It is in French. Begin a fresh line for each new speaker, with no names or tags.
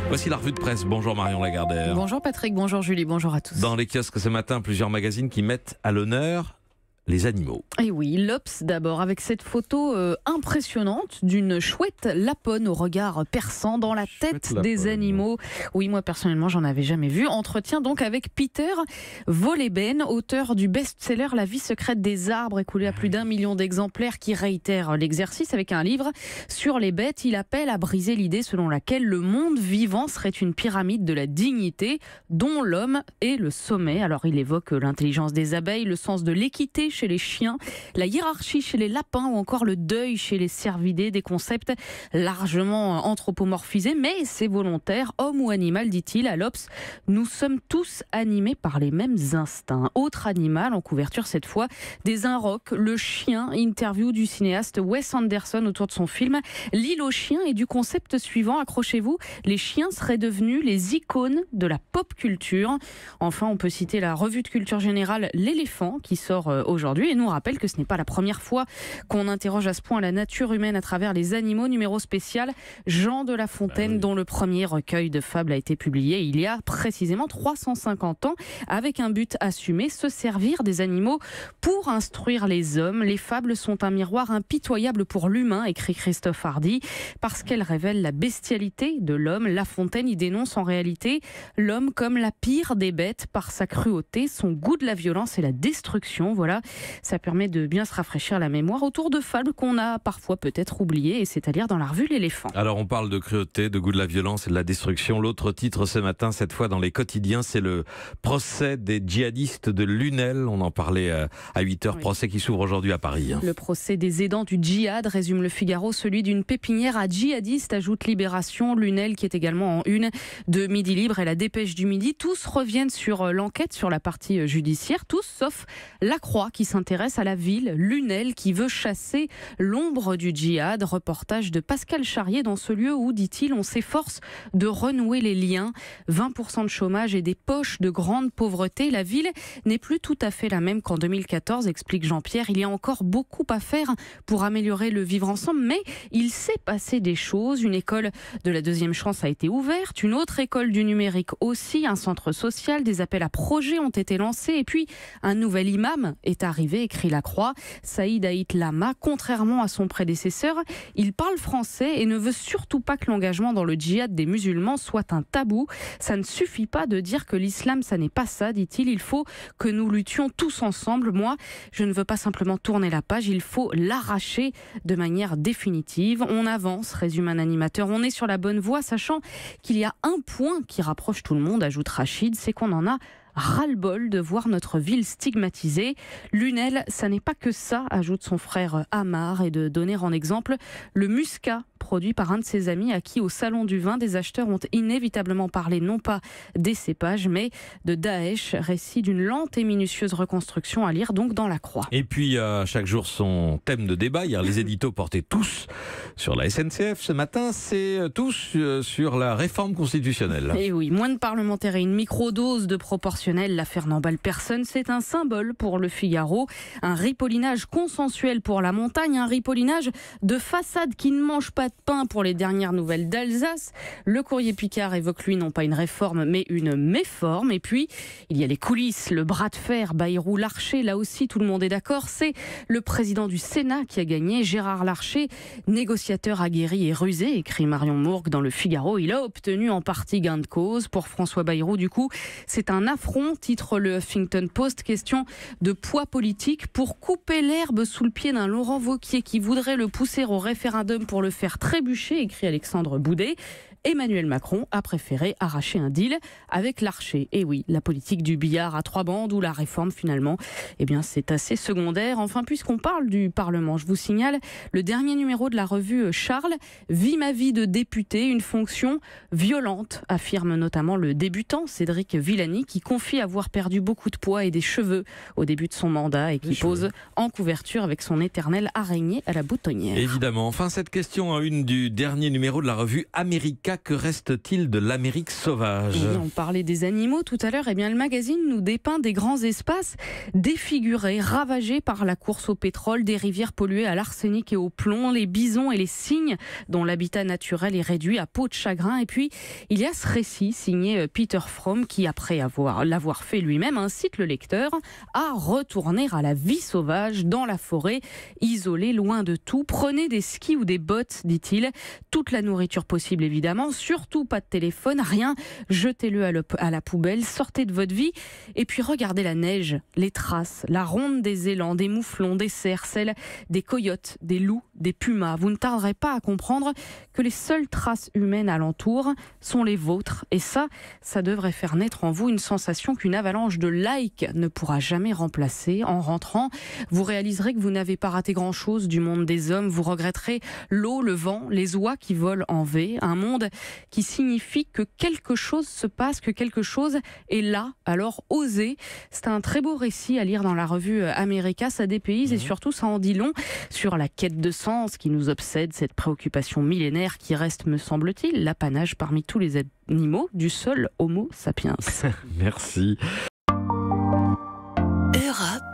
Voici la revue de presse. Bonjour Marion Lagardère.
Bonjour Patrick, bonjour Julie, bonjour à tous.
Dans les kiosques ce matin, plusieurs magazines qui mettent à l'honneur les animaux.
Et oui, l'Obs d'abord, avec cette photo impressionnante d'une chouette laponne au regard perçant dans la tête des animaux. Oui, moi personnellement, j'en avais jamais vu. Entretien donc avec Peter Wolleben, auteur du best-seller La vie secrète des arbres, écoulé à plus d'1 million d'exemplaires, qui réitère l'exercice avec un livre sur les bêtes. Il appelle à briser l'idée selon laquelle le monde vivant serait une pyramide de la dignité dont l'homme est le sommet. Alors il évoque l'intelligence des abeilles, le sens de l'équité chez les chiens, la hiérarchie chez les lapins ou encore le deuil chez les cervidés, des concepts largement anthropomorphisés, mais c'est volontaire, homme ou animal, dit-il à l'Obs. Nous sommes tous animés par les mêmes instincts. Autre animal en couverture cette fois, des Inrocks, le chien, interview du cinéaste Wes Anderson autour de son film L'île aux chiens et du concept suivant, accrochez-vous, les chiens seraient devenus les icônes de la pop culture. Enfin, on peut citer la revue de culture générale L'éléphant qui sort aujourd'hui et nous rappelle que ce n'est pas la première fois qu'on interroge à ce point la nature humaine à travers les animaux. Numéro spécial Jean de La Fontaine, dont le premier recueil de fables a été publié il y a précisément 350 ans, avec un but assumé, se servir des animaux pour instruire les hommes. Les fables sont un miroir impitoyable pour l'humain, écrit Christophe Hardy, parce qu'elles révèlent la bestialité de l'homme. La Fontaine y dénonce en réalité l'homme comme la pire des bêtes par sa cruauté, son goût de la violence et la destruction. Voilà, ça permet de bien se rafraîchir la mémoire autour de fables qu'on a parfois peut-être oubliées, et c'est à lire dans la revue L'éléphant.
Alors on parle de cruauté, de goût de la violence et de la destruction. L'autre titre ce matin, cette fois dans les quotidiens, c'est le procès des djihadistes de Lunel. On en parlait à 8h, oui. Procès qui s'ouvre aujourd'hui à Paris.
Le procès des aidants du djihad, résume le Figaro, celui d'une pépinière à djihadistes, ajoute Libération. Lunel qui est également en une de Midi Libre et la Dépêche du Midi. Tous reviennent sur l'enquête, sur la partie judiciaire, tous sauf La Croix qui s'intéresse à la ville, Lunel, qui veut chasser l'ombre du djihad. Reportage de Pascal Charrier dans ce lieu où, dit-il, on s'efforce de renouer les liens. 20% de chômage et des poches de grande pauvreté. La ville n'est plus tout à fait la même qu'en 2014, explique Jean-Pierre. Il y a encore beaucoup à faire pour améliorer le vivre ensemble, mais il s'est passé des choses. Une école de la deuxième chance a été ouverte, une autre école du numérique aussi, un centre social, des appels à projets ont été lancés et puis un nouvel imam est arrivé, écrit La Croix. Saïd Haït Lama, contrairement à son prédécesseur, il parle français et ne veut surtout pas que l'engagement dans le djihad des musulmans soit un tabou. Ça ne suffit pas de dire que l'islam, ça n'est pas ça, dit-il. Il faut que nous luttions tous ensemble. Moi, je ne veux pas simplement tourner la page, il faut l'arracher de manière définitive. On avance, résume un animateur. On est sur la bonne voie, sachant qu'il y a un point qui rapproche tout le monde, ajoute Rachid, c'est qu'on en a ras-le-bol de voir notre ville stigmatisée. Lunel, ça n'est pas que ça, ajoute son frère Amar, et de donner en exemple le muscat produit par un de ses amis à qui, au salon du vin, des acheteurs ont inévitablement parlé non pas des cépages, mais de Daesh. Récit d'une lente et minutieuse reconstruction à lire donc dans La Croix.
Et puis, chaque jour, son thème de débat. Hier, les éditos portaient tous sur la SNCF. Ce matin, c'est tous sur la réforme constitutionnelle.
Et oui, moins de parlementaires et une microdose de proportionnel. L'affaire n'emballe personne. C'est un symbole pour le Figaro. Un ripollinage consensuel pour la montagne. Un ripollinage de façade qui ne mange pas de pain pour les dernières nouvelles d'Alsace. Le Courrier Picard évoque, lui, non pas une réforme, mais une méforme. Et puis, il y a les coulisses, le bras de fer, Bayrou-Larcher. Là aussi, tout le monde est d'accord. C'est le président du Sénat qui a gagné, Gérard Larcher, négociateur aguerri et rusé, écrit Marion Mourgue dans le Figaro. Il a obtenu en partie gain de cause. Pour François Bayrou, du coup, c'est un affront, titre le Huffington Post. Question de poids politique pour couper l'herbe sous le pied d'un Laurent Wauquiez qui voudrait le pousser au référendum pour le faire trébucher, écrit Alexandre Boudet. Emmanuel Macron a préféré arracher un deal avec Larcher. Et oui, la politique du billard à 3 bandes ou la réforme finalement, eh bien c'est assez secondaire. Enfin, puisqu'on parle du Parlement, je vous signale le dernier numéro de la revue Charles, Vie ma vie de député, une fonction violente, affirme notamment le débutant Cédric Villani, qui confie avoir perdu beaucoup de poids et des cheveux au début de son mandat et qui pose en couverture avec son éternelle araignée à la boutonnière.
Évidemment. Enfin, cette question à une du dernier numéro de la revue Americana Monica, que reste-t-il de l'Amérique sauvage?
Oui, on parlait des animaux tout à l'heure. Eh bien, le magazine nous dépeint des grands espaces défigurés, ravagés par la course au pétrole, des rivières polluées à l'arsenic et au plomb, les bisons et les cygnes dont l'habitat naturel est réduit à peau de chagrin. Et puis, il y a ce récit signé Peter Fromm qui, après l'avoir fait lui-même, incite le lecteur à retourner à la vie sauvage dans la forêt, isolée, loin de tout. Prenez des skis ou des bottes, dit-il. Toute la nourriture possible, évidemment. Surtout pas de téléphone, rien. Jetez-le à la poubelle, sortez de votre vie. Et puis regardez la neige, les traces, la ronde des élans, des mouflons, des cerfs, celle des coyotes, des loups, des pumas. Vous ne tarderez pas à comprendre que les seules traces humaines alentour sont les vôtres. Et ça devrait faire naître en vous une sensation qu'une avalanche de likes ne pourra jamais remplacer. En rentrant, vous réaliserez que vous n'avez pas raté grand-chose du monde des hommes. Vous regretterez l'eau, le vent, les oies qui volent en V. Un monde qui signifie que quelque chose se passe, que quelque chose est là. Alors osez. C'est un très beau récit à lire dans la revue America. Ça dépayse et surtout ça en dit long sur la quête de sens qui nous obsède, cette préoccupation millénaire qui reste, me semble-t-il, l'apanage parmi tous les animaux du seul Homo sapiens.
Merci.
Europe.